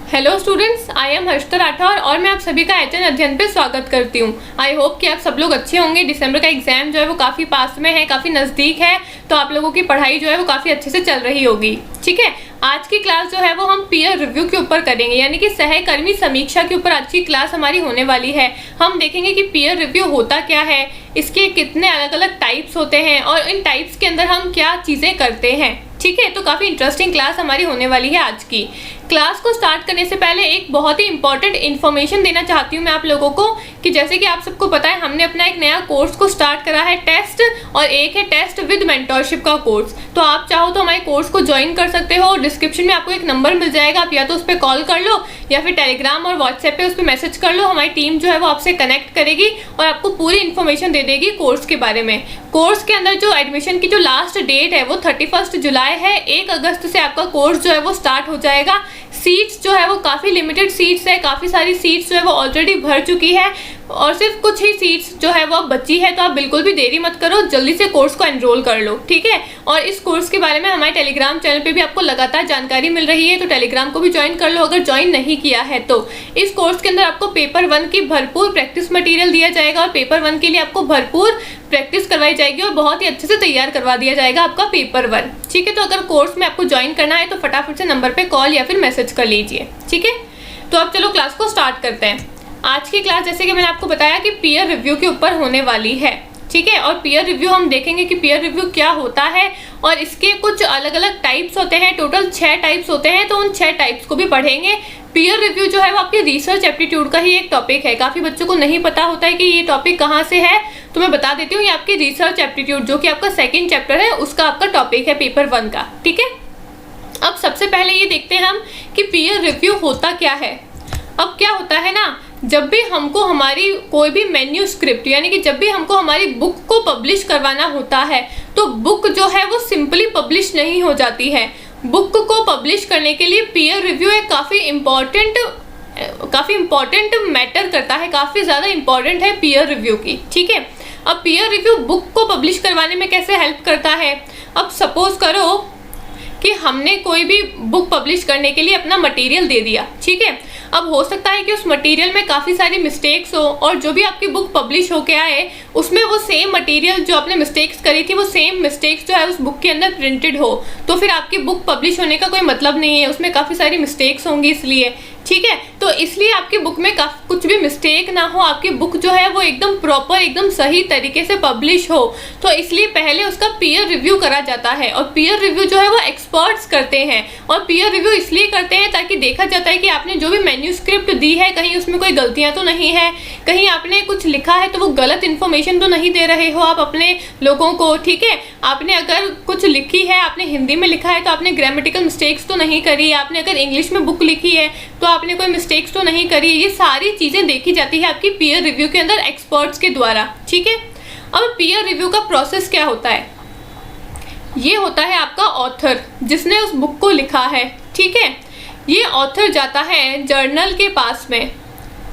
Hello students, I am Harshita Rathore और मैं आप सभी का एचएन अध्ययन पे स्वागत करती हूँ। आई होप कि आप सब लोग अच्छे होंगे। दिसंबर का एग्जाम जो है वो काफ़ी पास में है, काफ़ी नज़दीक है, तो आप लोगों की पढ़ाई जो है वो काफ़ी अच्छे से चल रही होगी। ठीक है, आज की क्लास जो है वो हम पीयर रिव्यू के ऊपर करेंगे, यानी कि सहकर्मी समीक्षा के ऊपर आज की क्लास हमारी होने वाली है। हम देखेंगे कि पीयर रिव्यू होता क्या है, इसके कितने अलग अलग टाइप्स होते हैं और इन टाइप्स के अंदर हम क्या चीज़ें करते हैं। ठीक है, तो काफ़ी इंटरेस्टिंग क्लास हमारी होने वाली है। आज की क्लास को स्टार्ट करने से पहले एक बहुत ही इंपॉर्टेंट इन्फॉर्मेशन देना चाहती हूँ मैं आप लोगों को कि जैसे कि आप सबको पता है हमने अपना एक नया कोर्स को स्टार्ट करा है, टेस्ट, और एक है टेस्ट विद मेंटोरशिप का कोर्स। तो आप चाहो तो हमारे कोर्स को ज्वाइन कर सकते हो। डिस्क्रिप्शन में आपको एक नंबर मिल जाएगा, आप या तो उस पर कॉल कर लो या फिर टेलीग्राम और व्हाट्सएप पे उस पर मैसेज कर लो। हमारी टीम जो है वो आपसे कनेक्ट करेगी और आपको पूरी इन्फॉर्मेशन दे देगी कोर्स के बारे में। कोर्स के अंदर जो एडमिशन की जो लास्ट डेट है वो 31 जुलाई है। 1 अगस्त से आपका कोर्स जो है वो स्टार्ट हो जाएगा। सीट्स जो है वो काफ़ी लिमिटेड सीट्स है, काफ़ी सारी सीट्स जो है वो ऑलरेडी भर चुकी है और सिर्फ कुछ ही सीट्स जो है वो अब बची है। तो आप बिल्कुल भी देरी मत करो, जल्दी से कोर्स को एनरोल कर लो। ठीक है, और इस कोर्स के बारे में हमारे टेलीग्राम चैनल पे भी आपको लगातार जानकारी मिल रही है, तो टेलीग्राम को भी ज्वाइन कर लो अगर ज्वाइन नहीं किया है तो। इस कोर्स के अंदर आपको पेपर 1 की भरपूर प्रैक्टिस मटीरियल दिया जाएगा और पेपर 1 के लिए आपको भरपूर प्रैक्टिस करवाई जाएगी और बहुत ही अच्छे से तैयार करवा दिया जाएगा आपका पेपर 1। ठीक है, तो अगर कोर्स में आपको ज्वाइन करना है तो फटाफट से नंबर पे कॉल या फिर मैसेज कर लीजिए। ठीक है, तो अब चलो क्लास को स्टार्ट करते हैं। आज की क्लास जैसे कि मैंने आपको बताया कि पीयर रिव्यू के ऊपर होने वाली है। ठीक है, और पीयर रिव्यू हम देखेंगे कि पीयर रिव्यू क्या होता है और इसके कुछ अलग अलग टाइप्स होते हैं। टोटल 6 टाइप्स होते हैं, तो उन 6 टाइप्स को भी पढ़ेंगे। पीयर रिव्यू जो है वो आपके रिसर्च एप्टीट्यूड का ही एक टॉपिक है। काफ़ी बच्चों को नहीं पता होता है कि ये टॉपिक कहाँ से है, तो मैं बता देती हूँ। ये आपके रिसर्च एप्टीट्यूड जो कि आपका 2nd चैप्टर है उसका आपका टॉपिक है पेपर 1 का। ठीक है, अब सबसे पहले ये देखते हैं हम कि पीयर रिव्यू होता क्या है। अब क्या होता है ना, जब भी हमको हमारी कोई भी मैन्यूस्क्रिप्ट यानी कि जब भी हमको हमारी बुक को पब्लिश करवाना होता है तो बुक जो है वो सिंपली पब्लिश नहीं हो जाती है। बुक को पब्लिश करने के लिए पीयर रिव्यू एक काफ़ी इम्पॉर्टेंट मैटर करता है, काफ़ी ज़्यादा इम्पॉर्टेंट है पीयर रिव्यू की। ठीक है, अब पीयर रिव्यू बुक को पब्लिश करवाने में कैसे हेल्प करता है। अब सपोज करो कि हमने कोई भी बुक पब्लिश करने के लिए अपना मटेरियल दे दिया। ठीक है, अब हो सकता है कि उस मटेरियल में काफ़ी सारी मिस्टेक्स हो और जो भी आपकी बुक पब्लिश होके आए उसमें वो सेम मटेरियल जो आपने मिस्टेक्स करी थी वो सेम मिस्टेक्स जो है उस बुक के अंदर प्रिंटेड हो, तो फिर आपकी बुक पब्लिश होने का कोई मतलब नहीं है, उसमें काफ़ी सारी मिस्टेक्स होंगी इसलिए। ठीक है, तो इसलिए आपकी बुक में कुछ भी मिस्टेक ना हो, आपकी बुक जो है वो एकदम प्रॉपर एकदम सही तरीके से पब्लिश हो, तो इसलिए पहले उसका पीयर रिव्यू करा जाता है। और पीयर रिव्यू जो है वो एक्सपर्ट्स करते हैं और पीयर रिव्यू इसलिए करते हैं ताकि देखा जाता है कि आपने जो भी मैन्यूस्क्रिप्ट दी है कहीं उसमें कोई गलतियां तो नहीं है, कहीं आपने कुछ लिखा है तो वो गलत इन्फॉर्मेशन तो नहीं दे रहे हो आप अपने लोगों को। ठीक है, आपने अगर कुछ लिखी है, आपने हिंदी में लिखा है तो आपने ग्रामेटिकल मिस्टेक्स तो नहीं करी, आपने अगर इंग्लिश में बुक लिखी है तो आपने कोई मिस्टेक्स तो नहीं करी। ये सारी चीज़ें देखी जाती है आपकी पीयर रिव्यू के अंदर एक्सपर्ट्स के द्वारा। ठीक है, अब पीयर रिव्यू का प्रोसेस क्या होता है, ये होता है आपका ऑथर जिसने उस बुक को लिखा है। ठीक है, ये ऑथर जाता है जर्नल के पास में।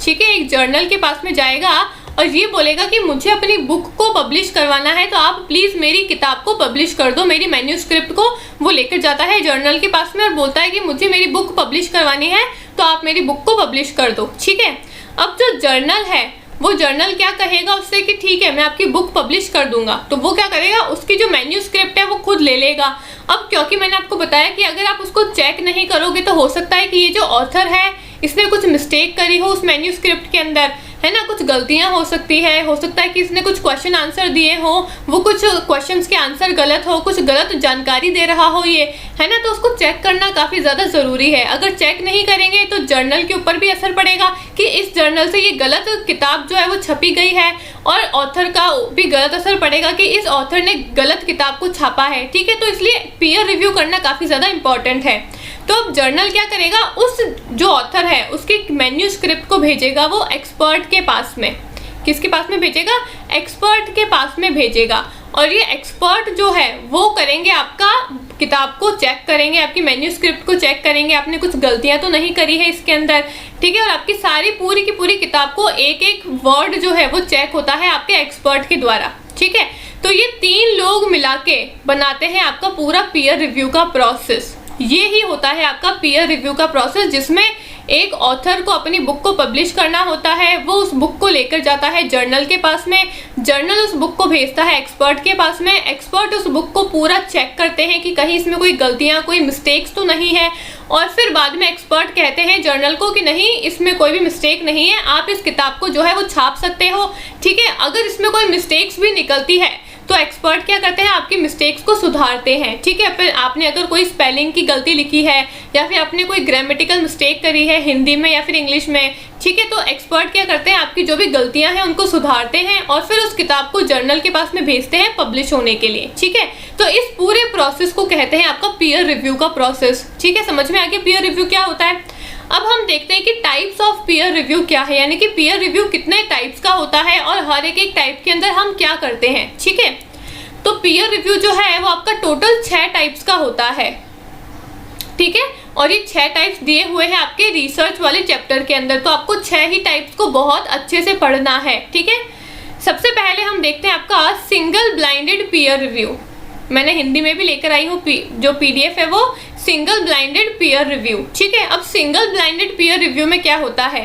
ठीक है, एक जर्नल के पास में जाएगा और ये बोलेगा कि मुझे अपनी बुक को पब्लिश करवाना है तो आप प्लीज़ मेरी किताब को पब्लिश कर दो, मेरी मैन्यूस्क्रिप्ट को। वो लेकर जाता है जर्नल के पास में और बोलता है कि मुझे मेरी बुक पब्लिश करवानी है तो आप मेरी बुक को पब्लिश कर दो। ठीक है, अब जो जर्नल है वो जर्नल क्या कहेगा उससे कि ठीक है मैं आपकी बुक पब्लिश कर दूंगा, तो वो क्या करेगा, उसकी जो मैन्यूस्क्रिप्ट है वो खुद ले लेगा। अब क्योंकि मैंने आपको बताया कि अगर आप उसको चेक नहीं करोगे तो हो सकता है कि ये जो ऑथर है इसने कुछ मिस्टेक करी हो उस मैन्यूस्क्रिप्ट के अंदर, है ना, कुछ गलतियां हो सकती है। हो सकता है कि इसने कुछ क्वेश्चन आंसर दिए हो, वो कुछ क्वेश्चंस के आंसर गलत हो, कुछ गलत जानकारी दे रहा हो ये, है ना, तो उसको चेक करना काफ़ी ज़्यादा ज़रूरी है। अगर चेक नहीं करेंगे तो जर्नल के ऊपर भी असर पड़ेगा कि इस जर्नल से ये गलत किताब जो है वो छपी गई है और ऑथर का भी गलत असर पड़ेगा कि इस ऑथर ने गलत किताब को छापा है। ठीक है, तो इसलिए पीयर रिव्यू करना काफ़ी ज़्यादा इंपॉर्टेंट है। तो अब जर्नल क्या करेगा, उस जो ऑथर है उसके मैन्यूस्क्रिप्ट को भेजेगा वो एक्सपर्ट के पास में। किसके पास में भेजेगा, एक्सपर्ट के पास में भेजेगा। और ये एक्सपर्ट जो है वो करेंगे आपका किताब को चेक करेंगे, आपकी मैन्यूस्क्रिप्ट को चेक करेंगे, आपने कुछ गलतियां तो नहीं करी है इसके अंदर। ठीक है, और आपकी सारी पूरी की पूरी किताब को एक एक वर्ड जो है वो चेक होता है आपके एक्सपर्ट के द्वारा। ठीक है, तो ये 3 लोग मिला के बनाते हैं आपका पूरा पीयर रिव्यू का प्रोसेस। ये ही होता है आपका पीयर रिव्यू का प्रोसेस, जिसमें एक ऑथर को अपनी बुक को पब्लिश करना होता है, वो उस बुक को लेकर जाता है जर्नल के पास में, जर्नल उस बुक को भेजता है एक्सपर्ट के पास में, एक्सपर्ट उस बुक को पूरा चेक करते हैं कि कहीं इसमें कोई गलतियां, कोई मिस्टेक्स तो नहीं है, और फिर बाद में एक्सपर्ट कहते हैं जर्नल को कि नहीं, इसमें कोई भी मिस्टेक नहीं है, आप इस किताब को जो है वो छाप सकते हो। ठीक है, अगर इसमें कोई मिस्टेक्स भी निकलती है तो एक्सपर्ट क्या करते हैं, आपकी मिस्टेक्स को सुधारते हैं। ठीक है, फिर आपने अगर कोई स्पेलिंग की गलती लिखी है या फिर आपने कोई ग्रामेटिकल मिस्टेक करी है हिंदी में या फिर इंग्लिश में, ठीक है, तो एक्सपर्ट क्या करते हैं, आपकी जो भी गलतियां हैं उनको सुधारते हैं और फिर उस किताब को जर्नल के पास में भेजते हैं पब्लिश होने के लिए। ठीक है, तो इस पूरे प्रोसेस को कहते हैं आपका पीयर रिव्यू का प्रोसेस। ठीक है, समझ में आ गया पीयर रिव्यू क्या होता है। अब हम देखते हैं कि टाइप्स ऑफ पीयर रिव्यू क्या है, यानी कि पीयर रिव्यू कितने टाइप्स का होता है और हर एक टाइप के अंदर हम क्या करते हैं। ठीक है, तो पीयर रिव्यू जो है वो आपका टोटल 6 टाइप्स का होता है। ठीक है, और ये 6 टाइप्स दिए हुए हैं आपके रिसर्च वाले चैप्टर के अंदर, तो आपको 6 ही टाइप्स को बहुत अच्छे से पढ़ना है। ठीक है, सबसे पहले हम देखते हैं आपका सिंगल ब्लाइंडेड पीयर रिव्यू। मैंने हिंदी में भी लेकर आई हूँ, जो PDF है वो सिंगल ब्लाइंडेड पीयर रिव्यू। ठीक है, अब सिंगल ब्लाइंडेड पीयर रिव्यू में क्या होता है,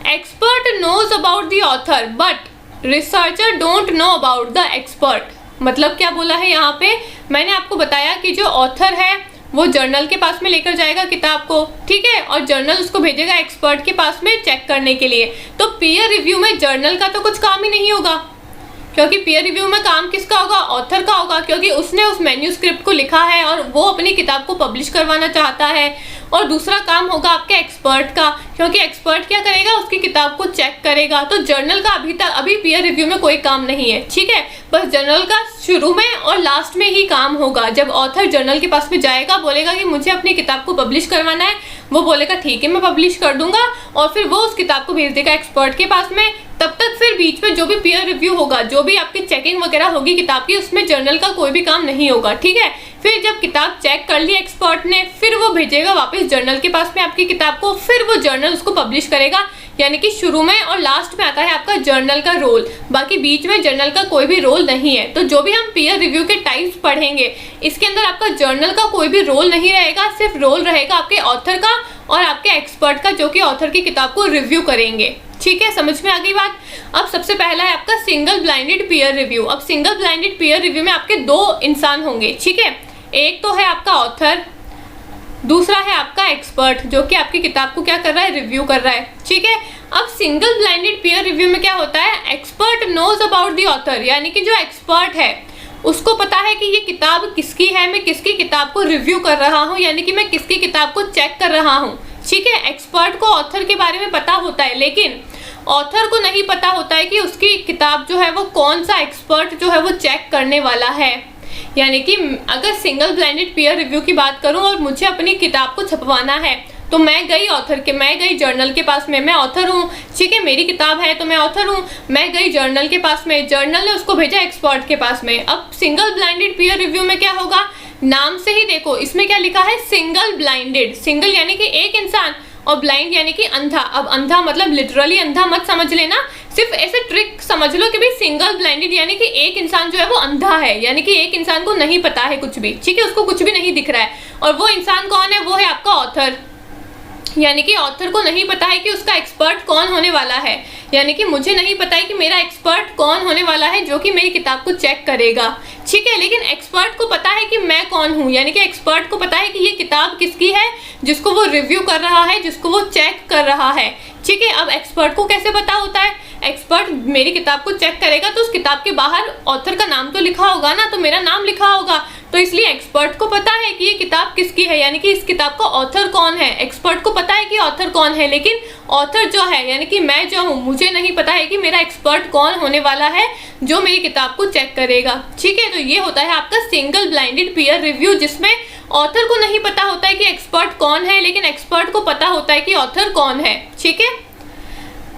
expert knows about the author but researcher don't know about the expert. मतलब क्या बोला है यहाँ पे, मैंने आपको बताया कि जो ऑथर है वो जर्नल के पास में लेकर जाएगा किताब को, ठीक है, और जर्नल उसको भेजेगा एक्सपर्ट के पास में चेक करने के लिए। तो पीयर रिव्यू में जर्नल का तो कुछ काम ही नहीं होगा, क्योंकि पीयर रिव्यू में काम किसका होगा, ऑथर का होगा, क्योंकि उसने उस मैन्यूस्क्रिप्ट को लिखा है और वो अपनी किताब को पब्लिश करवाना चाहता है। और दूसरा काम होगा आपके एक्सपर्ट का, क्योंकि एक्सपर्ट क्या करेगा, उसकी किताब को चेक करेगा। तो जर्नल का अभी पीयर रिव्यू में कोई काम नहीं है। ठीक है, बस जर्नल का शुरू में और लास्ट में ही काम होगा। जब ऑथर जर्नल के पास में जाएगा, बोलेगा कि मुझे अपनी किताब को पब्लिश करवाना है, वो बोलेगा ठीक है मैं पब्लिश कर दूंगा, और फिर वो उस किताब को भेज देगा एक्सपर्ट के पास में। तब तक फिर बीच में जो भी पीयर रिव्यू होगा, जो भी आपकी चेकिंग वगैरह होगी किताब की, उसमें जर्नल का कोई भी काम नहीं होगा। ठीक है, फिर जब किताब चेक कर ली एक्सपर्ट ने, फिर वो भेजेगा वापस जर्नल के पास में आपकी किताब को, फिर वो जर्नल उसको पब्लिश करेगा। यानी कि शुरू में और लास्ट में आता है आपका जर्नल का रोल, बाकी बीच में जर्नल का कोई भी रोल नहीं है। तो जो भी हम पीयर रिव्यू के टाइप्स पढ़ेंगे, इसके अंदर आपका जर्नल का कोई भी रोल नहीं रहेगा, सिर्फ रोल रहेगा आपके ऑथर का और आपके एक्सपर्ट का, जो कि ऑथर की किताब को रिव्यू करेंगे। ठीक है, समझ में आ गई बात। अब सबसे पहला है आपका सिंगल ब्लाइंडेड पीयर रिव्यू। अब सिंगल ब्लाइंडेड पीयर रिव्यू में आपके 2 इंसान होंगे। ठीक है, एक तो है आपका ऑथर, दूसरा है आपका एक्सपर्ट, जो कि आपकी किताब को क्या कर रहा है, रिव्यू कर रहा है। ठीक है, अब सिंगल ब्लाइंडेड पीयर रिव्यू में क्या होता है, expert knows about the author, यानी कि जो एक्सपर्ट है उसको पता है कि ये किताब किसकी है, मैं किसकी किताब को रिव्यू कर रहा हूँ, यानी कि मैं किसकी किताब को चेक कर रहा हूँ। ठीक है, एक्सपर्ट को ऑथर के बारे में पता होता है, लेकिन ऑथर को नहीं पता होता है कि उसकी किताब जो है वो कौन सा एक्सपर्ट जो है वो चेक करने वाला है। यानी कि अगर सिंगल ब्लाइंडेड पीयर रिव्यू की बात करूं और मुझे अपनी किताब को छपवाना है, तो मैं गई जर्नल के पास में, मैं ऑथर हूँ। ठीक है, मेरी किताब है तो मैं ऑथर हूँ, मैं गई जर्नल के पास में, जर्नल ने उसको भेजा एक्सपर्ट के पास में। अब सिंगल ब्लाइंडेड पीयर रिव्यू में क्या होगा, नाम से ही देखो इसमें क्या लिखा है, सिंगल ब्लाइंडेड। सिंगल यानी कि एक इंसान और ब्लाइंड यानी कि अंधा। अब अंधा मतलब लिटरली अंधा मत समझ लेना, सिर्फ ऐसे ट्रिक समझ लो कि भाई सिंगल ब्लाइंडेड यानी कि एक इंसान जो है वो अंधा है, यानी कि एक इंसान को नहीं पता है कुछ भी। ठीक है, उसको कुछ भी नहीं दिख रहा है, और वो इंसान कौन है, वो है आपका ऑथर। यानी कि ऑथर को नहीं पता है कि उसका एक्सपर्ट कौन होने वाला है, यानी कि मुझे नहीं पता है कि मेरा एक्सपर्ट कौन होने वाला है जो कि मेरी किताब को चेक करेगा। ठीक है, लेकिन एक्सपर्ट को पता है कि मैं कौन हूँ, यानी कि एक्सपर्ट को पता है कि ये किताब किसकी है, जिसको वो रिव्यू कर रहा है, जिसको वो चेक कर रहा है। ठीक है, अब एक्सपर्ट को कैसे पता होता है, एक्सपर्ट मेरी किताब को चेक करेगा तो उस किताब के बाहर ऑथर का नाम तो लिखा होगा ना, तो मेरा नाम लिखा होगा, तो इसलिए एक्सपर्ट को पता है कि ये किताब किसकी है, यानी कि इस किताब का ऑथर कौन है। एक्सपर्ट को पता है कि ऑथर कौन है, लेकिन ऑथर जो है यानी कि मैं जो हूँ, मुझे नहीं पता है कि मेरा एक्सपर्ट कौन होने वाला है जो मेरी किताब को चेक करेगा। ठीक है, तो ये होता है आपका सिंगल ब्लाइंडेड पीयर रिव्यू, जिसमें ऑथर को नहीं पता होता है कि एक्सपर्ट कौन है, लेकिन एक्सपर्ट को पता होता है कि ऑथर कौन है। ठीक है,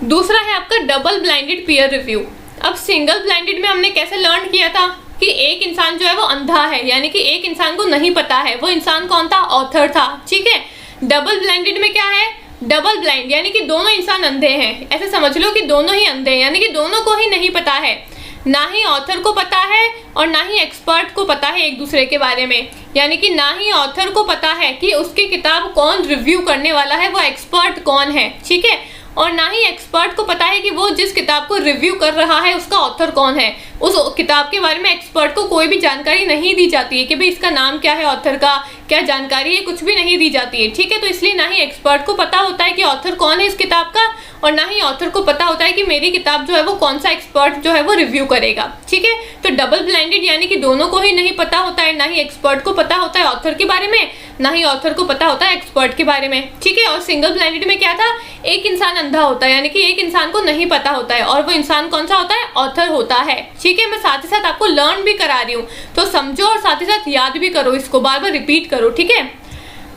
दूसरा है आपका डबल ब्लाइंडेड पीयर रिव्यू। अब सिंगल ब्लाइंडेड में हमने कैसे लर्न किया था कि एक इंसान जो है वो अंधा है, यानी कि एक इंसान को नहीं पता है, वो इंसान कौन था, ऑथर था। ठीक है, डबल ब्लाइंडेड में क्या है, डबल ब्लाइंड यानी कि दोनों इंसान अंधे हैं, ऐसे समझ लो कि दोनों ही अंधे हैं, यानी कि दोनों को ही नहीं पता है। ना ही ऑथर को पता है और ना ही एक्सपर्ट को पता है एक दूसरे के बारे में। यानी कि ना ही ऑथर को पता है कि उसकी किताब कौन रिव्यू करने वाला है, वो एक्सपर्ट कौन है, ठीक है, और ना ही एक्सपर्ट को पता है कि वो जिस किताब को रिव्यू कर रहा है उसका ऑथर कौन है। उस किताब के बारे में एक्सपर्ट को कोई भी जानकारी नहीं दी जाती है कि भाई इसका नाम क्या है, ऑथर का क्या जानकारी है, कुछ भी नहीं दी जाती है, ठीक है। तो इसलिए ना ही एक्सपर्ट को पता होता है कि ऑथर कौन है इस किताब का, और ना ही ऑथर को पता होता है कि मेरी किताब जो है वो कौन सा एक्सपर्ट जो है वो रिव्यू करेगा, ठीक है। तो डबल ब्लाइंडेड यानी कि दोनों को ही नहीं पता होता है, ना ही एक्सपर्ट को पता होता है ऑथर के बारे में, ना ही ऑथर को पता होता है एक्सपर्ट के बारे में, ठीक है। और सिंगल ब्लाइंडेड में क्या था, एक इंसान अंधा होता है, यानी कि एक इंसान को नहीं पता होता है, और वो इंसान कौन सा होता है, ऑथर होता है, ठीक है। मैं साथ ही साथ आपको लर्न भी करा रही हूँ, तो समझो और साथ ही साथ याद भी करो, इसको बार बार रिपीट करो, ठीक है।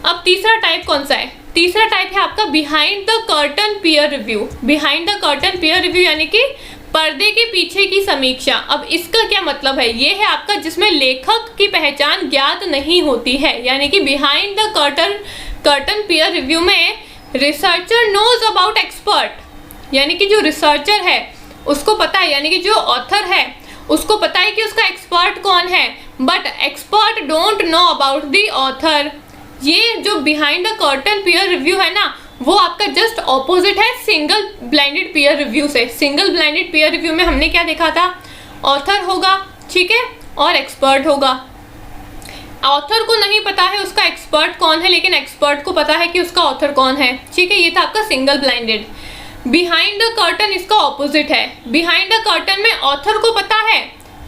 अब तीसरा टाइप कौन सा है, तीसरा टाइप है आपका behind the curtain peer review. Behind the curtain peer review यानी कि पर्दे के पीछे की समीक्षा। अब इसका क्या मतलब है, ये है आपका जिसमें लेखक की पहचान ज्ञात नहीं होती है, यानी कि behind the curtain peer review में रिसर्चर नोज अबाउट एक्सपर्ट, यानी कि जो रिसर्चर है उसको पता है, यानी कि जो ऑथर है उसको पता है कि उसका एक्सपर्ट कौन है, but expert don't know about the author. ये जो behind the curtain peer review है ना, वो आपका जस्ट ऑपोजिट है सिंगल ब्लाइंडेड पीयर रिव्यू से। सिंगल ब्लाइंडेड पीयर रिव्यू में हमने क्या देखा था, ऑथर होगा, ठीक है, और एक्सपर्ट होगा। ऑथर को नहीं पता है उसका एक्सपर्ट कौन है, लेकिन एक्सपर्ट को पता है कि उसका ऑथर कौन है, ठीक है। ये था आपका single blinded. Behind the curtain इसका ऑपोजिट है। बिहाइंड द कर्टन में ऑथर को पता है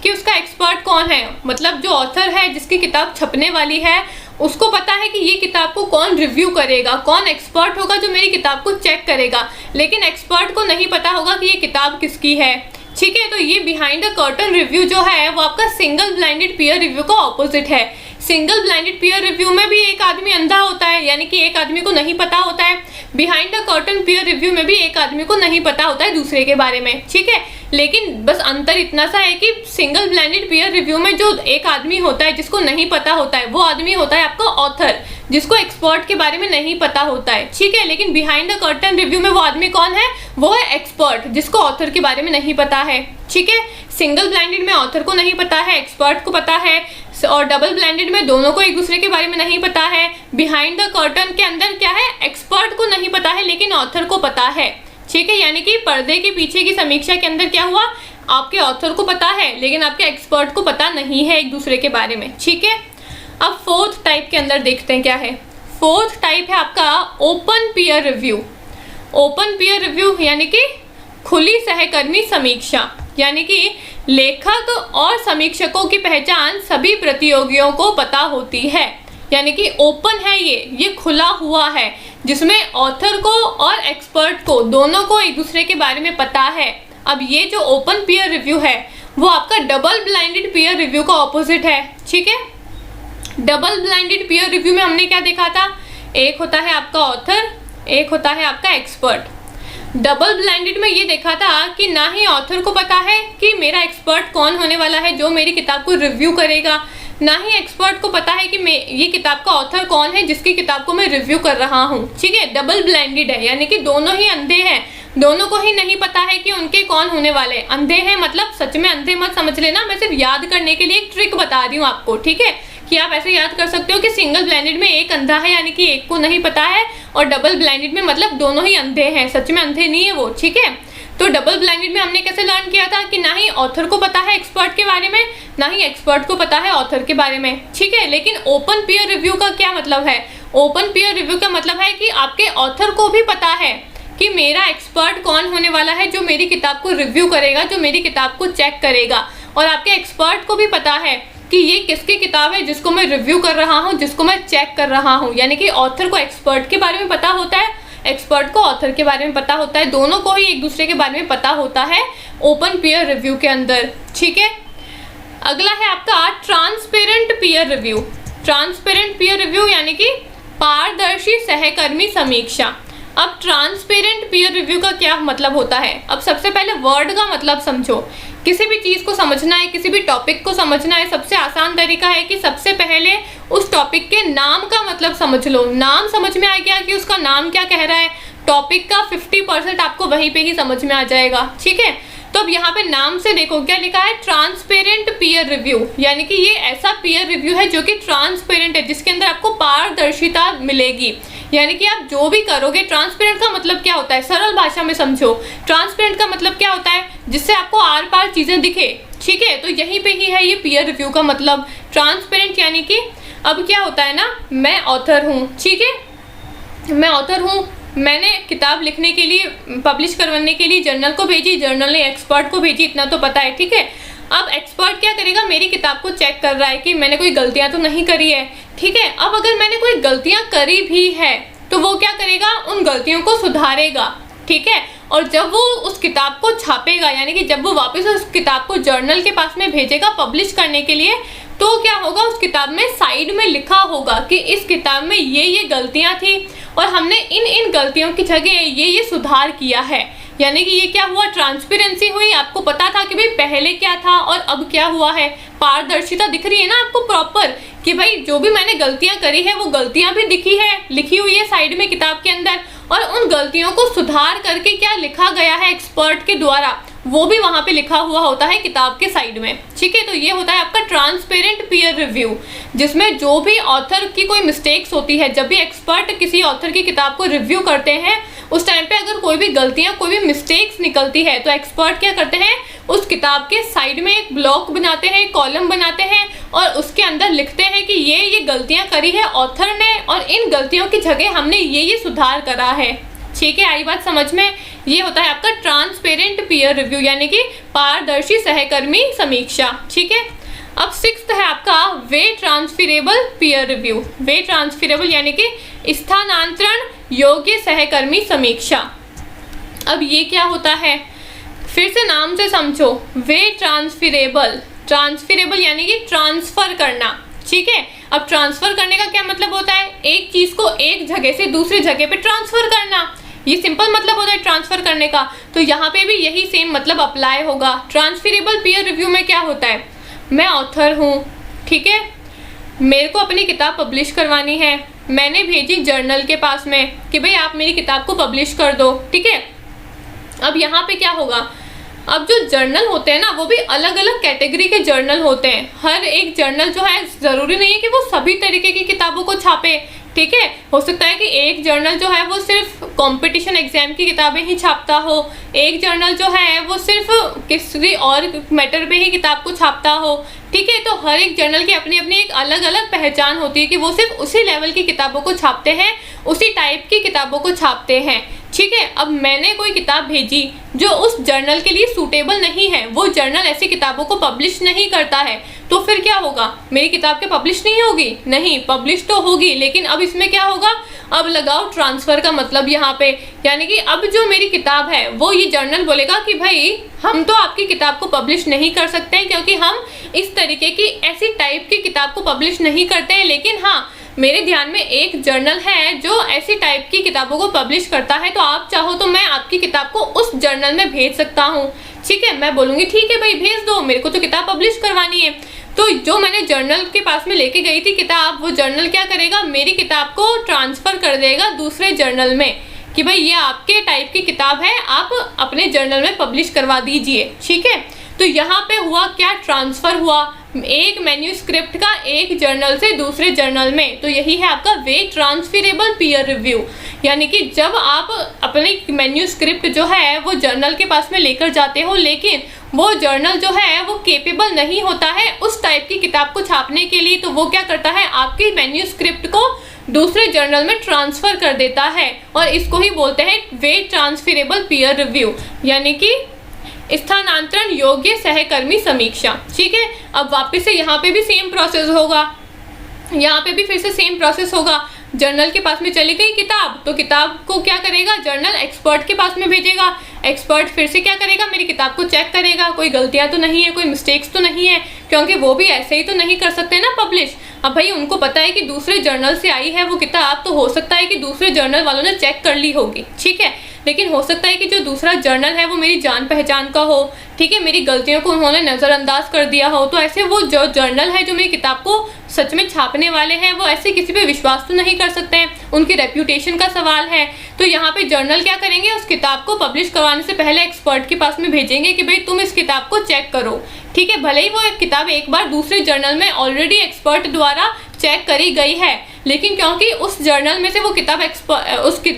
कि उसका एक्सपर्ट कौन है, मतलब जो ऑथर है जिसकी किताब छपने वाली है उसको पता है कि ये किताब को कौन रिव्यू करेगा, कौन एक्सपर्ट होगा जो मेरी किताब को चेक करेगा, लेकिन एक्सपर्ट को नहीं पता होगा कि ये किताब किसकी है, ठीक है। तो ये बिहाइंड द कर्टन रिव्यू जो है वो आपका सिंगल ब्लाइंडेड पीयर रिव्यू का ऑपोजिट है। सिंगल ब्लाइंडेड पीयर रिव्यू में भी एक आदमी अंधा होता है, यानी कि एक आदमी को नहीं पता होता है। Behind the curtain peer review में भी एक आदमी को नहीं पता होता है दूसरे के बारे में, ठीक है। लेकिन बस अंतर इतना सा है कि सिंगल ब्लाइंडेड पीयर रिव्यू में जो एक आदमी होता है जिसको नहीं पता होता है वो आदमी होता है आपका ऑथर, जिसको एक्सपर्ट के बारे में नहीं पता होता है, ठीक है। लेकिन बिहाइंड द कर्टन रिव्यू में वो आदमी कौन है, वो है एक्सपर्ट, जिसको ऑथर के बारे में नहीं पता है, ठीक है। सिंगल ब्लाइंडेड में ऑथर को नहीं पता है, एक्सपर्ट को पता है, और डबल ब्लाइंडेड में दोनों को एक दूसरे के बारे में नहीं पता है। बिहाइंड द कर्टन के अंदर क्या है, एक्सपर्ट को नहीं पता है लेकिन ऑथर को पता है, ठीक है। यानी कि पर्दे के पीछे की समीक्षा के अंदर क्या हुआ, आपके ऑथर को पता है लेकिन आपके एक्सपर्ट को पता नहीं है एक दूसरे के बारे में, ठीक है। अब फोर्थ टाइप के अंदर देखते हैं क्या है। फोर्थ टाइप है आपका open peer review. Open peer review यानी कि खुली सहकर्मी समीक्षा, यानी कि लेखक और समीक्षकों की पहचान सभी प्रतियोगियों को पता होती है, यानी कि ओपन है, ये खुला हुआ है, जिसमें ऑथर को और एक्सपर्ट को दोनों को एक दूसरे के बारे में पता है। अब ये जो ओपन पीयर रिव्यू है वो आपका डबल ब्लाइंडेड पीयर रिव्यू का ऑपोजिट है, ठीक है। डबल ब्लाइंडेड पीयर रिव्यू में हमने क्या देखा था, एक होता है आपका ऑथर, एक होता है आपका एक्सपर्ट। डबल ब्लाइंडेड में ये देखा था कि ना ही ऑथर को पता है कि मेरा एक्सपर्ट कौन होने वाला है जो मेरी किताब को रिव्यू करेगा, ना ही एक्सपर्ट को पता है कि ये किताब का ऑथर कौन है जिसकी किताब को मैं रिव्यू कर रहा हूँ, ठीक है। डबल ब्लाइंडेड है, यानी कि दोनों ही अंधे हैं, दोनों को ही नहीं पता है कि उनके कौन होने वाले। अंधे हैं मतलब सच में अंधे मत समझ लेना, मैं सिर्फ याद करने के लिए एक ट्रिक बता रही हूँ आपको, ठीक है, कि आप ऐसे याद कर सकते हो कि सिंगल ब्लाइंडेड में एक अंधा है यानी कि एक को नहीं पता है, और डबल ब्लाइंडेड में मतलब दोनों ही अंधे हैं, सच में अंधे नहीं है वो, ठीक है। तो डबल ब्लाइंडेड में हमने कैसे लर्न किया था कि ना ही ऑथर को पता है एक्सपर्ट के बारे में, ना ही एक्सपर्ट को पता है ऑथर के बारे में, ठीक है। लेकिन ओपन पीयर रिव्यू का क्या मतलब है, ओपन पीयर रिव्यू का मतलब है कि आपके ऑथर को भी पता है कि मेरा एक्सपर्ट कौन होने वाला है जो मेरी किताब को रिव्यू करेगा, जो मेरी किताब को चेक करेगा, और आपके एक्सपर्ट को भी पता है कि ये किसकी किताब है जिसको मैं रिव्यू कर रहा हूँ, जिसको मैं चेक कर रहा हूँ। यानी कि ऑथर को एक्सपर्ट के बारे में पता होता है, एक्सपर्ट को ऑथर के बारे में पता होता है, दोनों को ही एक दूसरे के बारे में पता होता है ओपन पीयर रिव्यू के अंदर, ठीक है। अगला है आपका transparent peer review. Transparent peer review यानी कि पारदर्शी सहकर्मी समीक्षा। अब ट्रांसपेरेंट पीयर रिव्यू का क्या मतलब होता है, अब सबसे पहले वर्ड का मतलब समझो। किसी भी चीज़ को समझना है, किसी भी टॉपिक को समझना है, सबसे आसान तरीका है कि सबसे पहले उस टॉपिक के नाम का मतलब समझ लो। नाम समझ में आ गया कि उसका नाम क्या कह रहा है, टॉपिक का 50% आपको वहीं पे ही समझ में आ जाएगा, ठीक है। तो अब यहाँ पे नाम से देखो क्या लिखा है, ट्रांसपेरेंट पीयर रिव्यू, यानी कि ये ऐसा पीयर रिव्यू है जो कि ट्रांसपेरेंट है, जिसके अंदर आपको पारदर्शिता मिलेगी। यानी कि आप जो भी करोगे, ट्रांसपेरेंट का मतलब क्या होता है, सरल भाषा में समझो, ट्रांसपेरेंट का मतलब क्या होता है, जिससे आपको आर पार चीजें दिखे। ठीक है, तो यहीं पे ही है ये पीयर रिव्यू का मतलब, ट्रांसपेरेंट। यानी कि अब क्या होता है ना, मैं ऑथर हूँ, ठीक है, मैं ऑथर हूँ, मैंने किताब लिखने के लिए, पब्लिश करवाने के लिए जर्नल को भेजी, जर्नल ने एक्सपर्ट को भेजी, इतना तो पता है। ठीक है, अब एक्सपर्ट क्या करेगा, मेरी किताब को चेक कर रहा है कि मैंने कोई गलतियां तो नहीं करी है। ठीक है, अब अगर मैंने कोई गलतियां करी भी है तो वो क्या करेगा, उन गलतियों को सुधारेगा। ठीक है, और जब वो उस किताब को छापेगा, यानी कि जब वो वापस उस किताब को जर्नल के पास में भेजेगा पब्लिश करने के लिए, तो क्या होगा, उस किताब में साइड में लिखा होगा कि इस किताब में ये गलतियां थी और हमने इन गलतियों की जगह ये सुधार किया है। यानी कि ये क्या हुआ, ट्रांसपेरेंसी हुई, आपको पता था कि भाई पहले क्या था और अब क्या हुआ है, पारदर्शिता दिख रही है ना आपको प्रॉपर, कि भाई जो भी मैंने गलतियां करी है वो गलतियां भी दिखी है, लिखी हुई है साइड में किताब के अंदर, और उन गलतियों को सुधार करके क्या लिखा गया है एक्सपर्ट के द्वारा, वो भी वहां पे लिखा हुआ होता है किताब के साइड में। ठीक है, तो ये होता है आपका ट्रांसपेरेंट पीयर रिव्यू, जिसमें जो भी ऑथर की कोई मिस्टेक्स होती है, जब भी एक्सपर्ट किसी ऑथर की किताब को रिव्यू करते हैं, उस टाइम पे अगर कोई भी गलतियां, कोई भी मिस्टेक्स निकलती है, तो एक्सपर्ट क्या करते हैं, उस किताब के साइड में एक ब्लॉक बनाते हैं, कॉलम बनाते हैं, और उसके अंदर लिखते हैं कि ये गलतियां करी है ऑथर ने, और इन गलतियों की जगह हमने ये सुधार करा है। ठीक है, आई बात समझ में। ये होता है आपका ट्रांसपेरेंट पीयर रिव्यू, यानी कि पारदर्शी सहकर्मी समीक्षा। ठीक है, अब 6th है आपका वे ट्रांसफरेबल पीयर रिव्यू। वे ट्रांसफरेबल यानी कि स्थानांतरण योग्य सहकर्मी समीक्षा। अब ये क्या होता है, फिर से नाम से समझो, वे ट्रांसफरेबल, ट्रांसफरेबल यानी कि ट्रांसफर करना। ठीक है, अब ट्रांसफर करने का क्या मतलब होता है, एक चीज को एक जगह से दूसरी जगह पे ट्रांसफर करना, ये सिंपल मतलब होता है ट्रांसफर करने का। तो यहाँ पे भी यही सेम मतलब अप्लाई होगा। ट्रांसफरेबल पीयर रिव्यू में क्या होता है, मैं ऑथर हूँ, ठीक है, मेरे को अपनी किताब पब्लिश करवानी है, मैंने भेजी जर्नल के पास में कि भाई आप मेरी किताब को पब्लिश कर दो। ठीक है, अब यहाँ पे क्या होगा, अब जो जर्नल होते हैं ना, वो भी अलग अलग कैटेगरी के जर्नल होते हैं। हर एक जर्नल जो है, ज़रूरी नहीं है कि वो सभी तरीके की किताबों को छापे। ठीक है, हो सकता है कि एक जर्नल जो है वो सिर्फ कंपटीशन एग्जाम की किताबें ही छापता हो, एक जर्नल जो है वो सिर्फ किसी और मैटर पे ही किताब को छापता हो। ठीक है, तो हर एक जर्नल की अपनी अपनी एक अलग अलग पहचान होती है कि वो सिर्फ उसी लेवल की किताबों को छापते हैं, उसी टाइप की किताबों को छापते हैं। ठीक है, अब मैंने कोई किताब भेजी जो उस जर्नल के लिए सूटेबल नहीं है, वो जर्नल ऐसी किताबों को पब्लिश नहीं करता है, तो फिर क्या होगा, मेरी किताब के पब्लिश नहीं होगी, नहीं पब्लिश तो होगी, लेकिन अब इसमें क्या होगा, अब लगाओ ट्रांसफर का मतलब यहाँ पे, यानी कि अब जो मेरी किताब है वो ये जर्नल बोलेगा कि भाई हम तो आपकी किताब को पब्लिश नहीं कर सकते हैं, क्योंकि हम इस तरीके की ऐसी टाइप की किताब को पब्लिश नहीं करते हैं, लेकिन हाँ मेरे ध्यान में एक जर्नल है जो ऐसी टाइप की किताबों को पब्लिश करता है, तो आप चाहो तो मैं आपकी किताब को उस जर्नल में भेज सकता हूँ। ठीक है, मैं बोलूँगी ठीक है भाई भेज दो, मेरे को तो किताब पब्लिश करवानी है। तो जो मैंने जर्नल के पास में लेके गई थी किताब, वो जर्नल क्या करेगा, मेरी किताब को ट्रांसफ़र कर देगा दूसरे जर्नल में कि भाई ये आपके टाइप की किताब है, आप अपने जर्नल में पब्लिश करवा दीजिए। ठीक है, तो यहाँ पे हुआ क्या, ट्रांसफ़र हुआ एक मैन्यूस्क्रिप्ट का एक जर्नल से दूसरे जर्नल में। तो यही है आपका वे ट्रांसफरेबल पीयर रिव्यू, यानी कि जब आप अपने मैन्यूस्क्रिप्ट जो है वो जर्नल के पास में लेकर जाते हो, लेकिन वो जर्नल जो है वो केपेबल नहीं होता है उस टाइप की किताब को छापने के लिए, तो वो क्या करता है, आपकी मैन्यूस्क्रिप्ट को दूसरे जर्नल में ट्रांसफ़र कर देता है, और इसको ही बोलते हैं वे ट्रांसफरेबल पीयर रिव्यू, यानी कि स्थानांतरण योग्य सहकर्मी समीक्षा। ठीक है, अब वापस से यहाँ पे भी सेम प्रोसेस होगा, यहाँ पे भी फिर से सेम प्रोसेस होगा। जर्नल के पास में चली गई किताब, तो किताब को क्या करेगा, जर्नल एक्सपर्ट के पास में भेजेगा, एक्सपर्ट फिर से क्या करेगा, मेरी किताब को चेक करेगा, कोई गलतियाँ तो नहीं है, कोई मिस्टेक्स तो नहीं है, क्योंकि वो भी ऐसे ही तो नहीं कर सकते ना पब्लिश। अब भाई उनको पता है कि दूसरे जर्नल से आई है वो किताब, तो हो सकता है कि दूसरे जर्नल वालों ने चेक कर ली होगी, ठीक है। लेकिन हो सकता है कि जो दूसरा जर्नल है वो मेरी जान पहचान का हो, ठीक है, मेरी गलतियों को उन्होंने नज़रअंदाज कर दिया हो। तो ऐसे वो जो जर्नल है जो मेरी किताब को सच में छापने वाले हैं, वो ऐसे किसी पे विश्वास तो नहीं कर सकते हैं, उनकी रेप्यूटेशन का सवाल है। तो यहाँ पे जर्नल क्या करेंगे, उस किताब को पब्लिश करवाने से पहले एक्सपर्ट के पास में भेजेंगे कि भाई तुम इस किताब को चेक करो, ठीक है। भले ही वो एक किताब एक बार दूसरे जर्नल में ऑलरेडी एक्सपर्ट द्वारा चेक करी गई है, लेकिन क्योंकि उस जर्नल में से वो किताब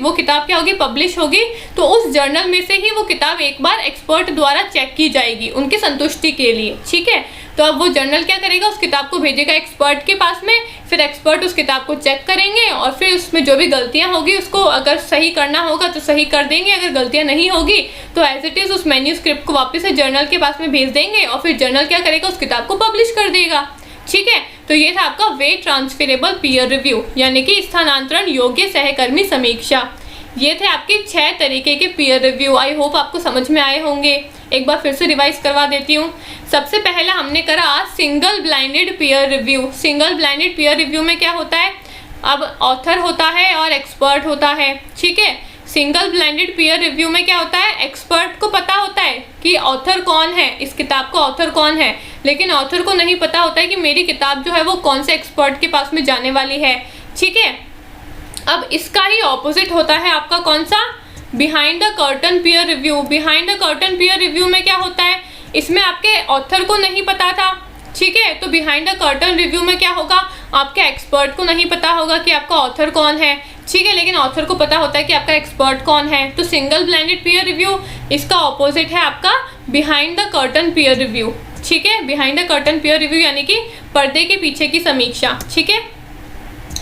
वो किताब क्या होगी, पब्लिश होगी, तो उस जर्नल में से ही वो किताब एक बार एक्सपर्ट द्वारा चेक की जाएगी उनकी संतुष्टि के लिए, ठीक है। तो अब वो जर्नल क्या करेगा, उस किताब को भेजेगा एक्सपर्ट के पास में, फिर एक्सपर्ट उस किताब को चेक करेंगे और फिर उसमें जो भी गलतियां होगी उसको अगर सही करना होगा तो सही कर देंगे, अगर गलतियां नहीं होगी तो एज इट इज़ उस मैन्यूस्क्रिप्ट को वापस से जर्नल के पास में भेज देंगे और फिर जर्नल क्या करेगा, उस किताब को पब्लिश कर देगा, ठीक है। तो ये था आपका वे ट्रांसफरेबल पीयर रिव्यू, यानी कि स्थानांतरण योग्य सहकर्मी समीक्षा। ये थे आपके 6 तरीके के पीयर रिव्यू। आई होप आपको समझ में आए होंगे। एक बार फिर से रिवाइज करवा देती हूँ। सबसे पहला हमने करा single blinded peer review. Single blinded peer review में क्या होता है, अब ऑथर होता है और एक्सपर्ट होता है, ठीक है। सिंगल ब्लाइंडेड पीयर रिव्यू में क्या होता है, एक्सपर्ट को पता होता है कि ऑथर कौन है, इस किताब का ऑथर कौन है, लेकिन ऑथर को नहीं पता होता है कि मेरी किताब जो है वो कौन से एक्सपर्ट के पास में जाने वाली है, ठीक है। अब इसका ही ऑपोजिट होता है आपका कौन सा, behind the curtain peer review. Behind the curtain peer review में क्या होता है, इसमें आपके ऑथर को नहीं पता था, ठीक है। तो बिहाइंड द कर्टन रिव्यू में क्या होगा, आपके एक्सपर्ट को नहीं पता होगा कि आपका ऑथर कौन है, ठीक है, लेकिन ऑथर को पता होता है कि आपका एक्सपर्ट कौन है। तो सिंगल ब्लाइंडेड पीयर रिव्यू, इसका ऑपोजिट है आपका behind the curtain peer review, ठीक है। Behind the curtain peer review यानी कि पर्दे के पीछे की समीक्षा, ठीक है।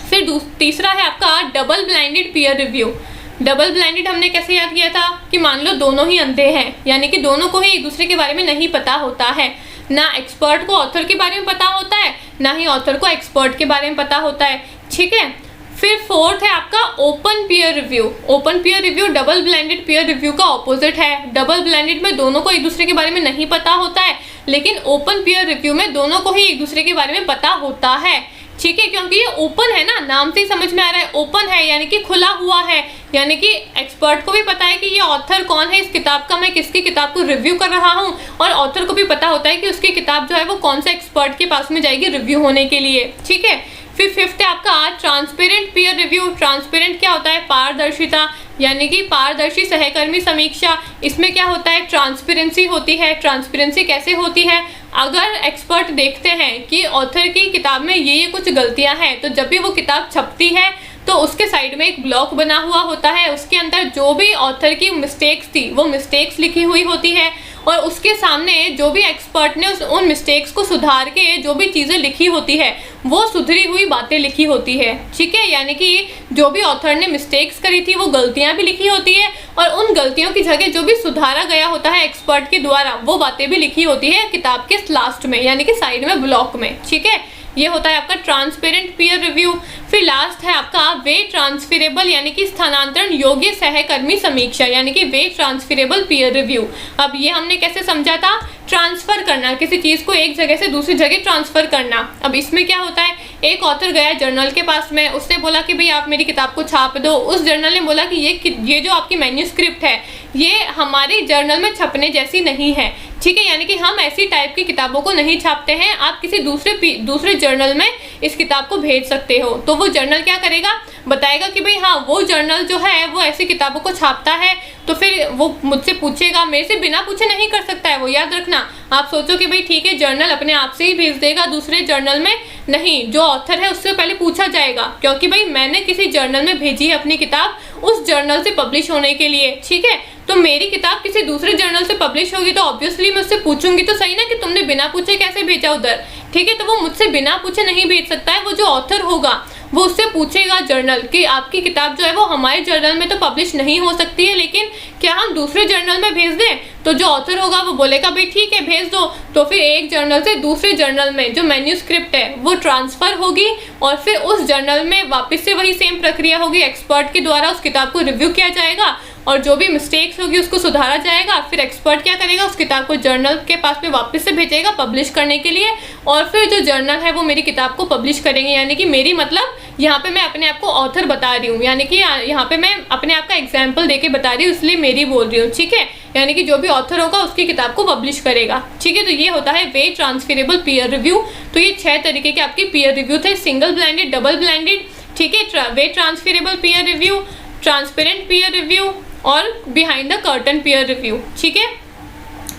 फिर तीसरा है आपका double blinded peer review. Double blinded हमने कैसे याद किया था कि मान लो दोनों ही अंधे हैं, यानी कि दोनों को ही एक दूसरे के बारे में नहीं पता होता है, ना एक्सपर्ट को ऑथर के बारे में पता होता है, ना ही ऑथर को एक्सपर्ट के बारे में पता होता है, ठीक है। फिर फोर्थ है आपका open peer review. Open peer review double blinded peer review का ऑपोजिट है। डबल ब्लाइंडेड में दोनों को एक दूसरे के बारे में नहीं पता होता है, लेकिन ओपन पीयर रिव्यू में दोनों को ही एक दूसरे के बारे में पता होता है, ठीक है। क्योंकि ये ओपन है ना, नाम से ही समझ में आ रहा है, ओपन है यानी कि खुला हुआ है, यानी कि एक्सपर्ट को भी पता है कि ये ऑथर कौन है इस किताब का, मैं किसकी किताब को रिव्यू कर रहा हूँ, और ऑथर को भी पता होता है कि उसकी किताब जो है वो कौन से एक्सपर्ट के पास में जाएगी रिव्यू होने के लिए, ठीक है। फिर फिफ्थ है आपका ट्रांसपेरेंट पीयर रिव्यू। ट्रांसपेरेंट क्या होता है, पारदर्शिता, यानी कि पारदर्शी सहकर्मी समीक्षा। इसमें क्या होता है, ट्रांसपेरेंसी होती है। ट्रांसपेरेंसी कैसे होती है, अगर एक्सपर्ट देखते हैं कि ऑथर की किताब में ये कुछ गलतियां हैं, तो जब भी वो किताब छपती है तो उसके साइड में एक ब्लॉक बना हुआ होता है, उसके अंदर जो भी ऑथर की मिस्टेक्स थी वो मिस्टेक्स लिखी हुई होती है, और उसके सामने जो भी एक्सपर्ट ने उन मिस्टेक्स को सुधार के जो भी चीज़ें लिखी होती है वो सुधरी हुई बातें लिखी होती है, ठीक है। यानी कि जो भी ऑथर ने मिस्टेक्स करी थी वो गलतियां भी लिखी होती है, और उन गलतियों की जगह जो भी सुधारा गया होता है एक्सपर्ट के द्वारा वो बातें भी लिखी होती है किताब के लास्ट में, यानी कि साइड में ब्लॉक में, ठीक है। ये होता है आपका ट्रांसपेरेंट पीयर रिव्यू। फिर लास्ट है आपका वे ट्रांसफरेबल, यानी कि स्थानांतरण योग्य सहकर्मी समीक्षा, यानी कि वे ट्रांसफरेबल पीयर रिव्यू। अब ये हमने कैसे समझा था, ट्रांसफर करना, किसी चीज़ को एक जगह से दूसरी जगह ट्रांसफर करना। अब इसमें क्या होता है, एक ऑथर गया जर्नल के पास में, उसने बोला कि भाई आप मेरी किताब को छाप दो। उस जर्नल ने बोला कि ये जो आपकी मैन्यूस्क्रिप्ट है ये हमारे जर्नल में छपने जैसी नहीं है, ठीक है, यानी कि हम ऐसी टाइप की किताबों को नहीं छापते हैं, आप किसी दूसरे जर्नल में इस किताब को भेज सकते हो। तो वो जर्नल क्या करेगा, बताएगा कि भाई हाँ वो जर्नल जो है वो ऐसी किताबों को छापता है, तो फिर वो मुझसे पूछेगा, मेरे से बिना पूछे नहीं कर सकता है वो, याद रखना। आप सोचो कि भाई ठीक है जर्नल अपने आप से ही भेज देगा दूसरे जर्नल में, नहीं, जो ऑथर है उससे पहले पूछा जाएगा, क्योंकि भाई मैंने किसी जर्नल में भेजी है अपनी किताब उस जर्नल से पब्लिश होने के लिए, ठीक है। तो मेरी किताब किसी दूसरे जर्नल से पब्लिश होगी तो ऑब्वियसली मैं उससे पूछूंगी तो सही ना कि तुमने बिना पूछे कैसे भेजा उधर, ठीक है। तो वो मुझसे बिना पूछे नहीं भेज सकता है, वो जो ऑथर होगा वो उससे पूछेगा जर्नल कि आपकी किताब जो है वो हमारे जर्नल में तो पब्लिश नहीं हो सकती है, लेकिन क्या हम दूसरे जर्नल में भेज दें। तो जो ऑथर होगा वो बोलेगा भाई ठीक है भेज दो, तो फिर एक जर्नल से दूसरे जर्नल में जो मैन्यूस्क्रिप्ट है वो ट्रांसफ़र होगी, और फिर उस जर्नल में वापस से वही सेम प्रक्रिया होगी, एक्सपर्ट के द्वारा उस किताब को रिव्यू किया जाएगा, और जो भी मिस्टेक्स होगी उसको सुधारा जाएगा। फिर एक्सपर्ट क्या करेगा, उस किताब को जर्नल के पास में वापस से भेजेगा पब्लिश करने के लिए, और फिर जो जर्नल है वो मेरी किताब को पब्लिश करेंगे। यानी कि मेरी मतलब यहाँ पे मैं अपने आप को ऑथर बता रही हूँ, यानी कि यहाँ पे मैं अपने आप का एग्जाम्पल देके बता रही हूँ, इसलिए मेरी बोल रही हूँ, ठीक है। यानी कि जो भी ऑथर होगा उसकी किताब को पब्लिश करेगा, ठीक है। तो ये होता है वे ट्रांसफरेबल पीयर रिव्यू। तो ये 6 तरीके के आपके पीयर रिव्यू थे, सिंगल ब्लाइंडेड, डबल ब्लाइंडेड, ठीक है, वे transferable peer review, transparent peer review और behind the curtain peer review, ठीक है।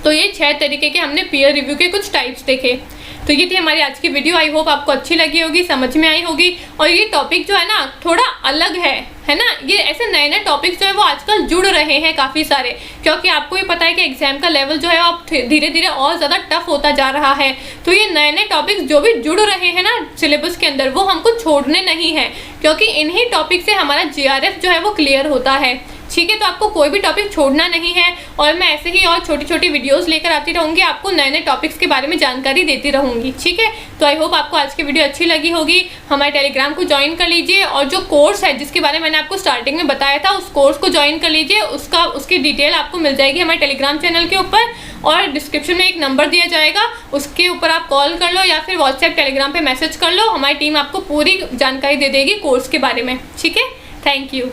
तो ये 6 तरीके के हमने पीयर रिव्यू के कुछ टाइप्स देखे। तो ये थी हमारी आज की वीडियो। आई होप आपको अच्छी लगी होगी, समझ में आई होगी। और ये टॉपिक जो है ना थोड़ा अलग है ना। ये ऐसे नए नए टॉपिक्स जो है वो आजकल जुड़ रहे हैं काफ़ी सारे, क्योंकि आपको ये पता है कि एग्जाम का लेवल जो है अब धीरे धीरे और ज़्यादा टफ होता जा रहा है। तो ये नए नए टॉपिक्स जो भी जुड़ रहे हैं ना सिलेबस के अंदर, वो हमको छोड़ने नहीं है, क्योंकि इन्हीं टॉपिक से हमारा GRF जो है वो क्लियर होता है, ठीक है। तो आपको कोई भी टॉपिक छोड़ना नहीं है, और मैं ऐसे ही और छोटी छोटी वीडियोस लेकर आती रहूँगी, आपको नए नए टॉपिक्स के बारे में जानकारी देती रहूँगी, ठीक है। तो आई होप आपको आज की वीडियो अच्छी लगी होगी। हमारे टेलीग्राम को ज्वाइन कर लीजिए, और जो कोर्स है जिसके बारे में मैंने आपको स्टार्टिंग में बताया था उस कोर्स को ज्वाइन कर लीजिए। उसकी डिटेल आपको मिल जाएगी हमारे टेलीग्राम चैनल के ऊपर, और डिस्क्रिप्शन में एक नंबर दिया जाएगा, उसके ऊपर आप कॉल कर लो या फिर व्हाट्सएप टेलीग्राम पर मैसेज कर लो। हमारी टीम आपको पूरी जानकारी दे देगी कोर्स के बारे में, ठीक है। Thank you.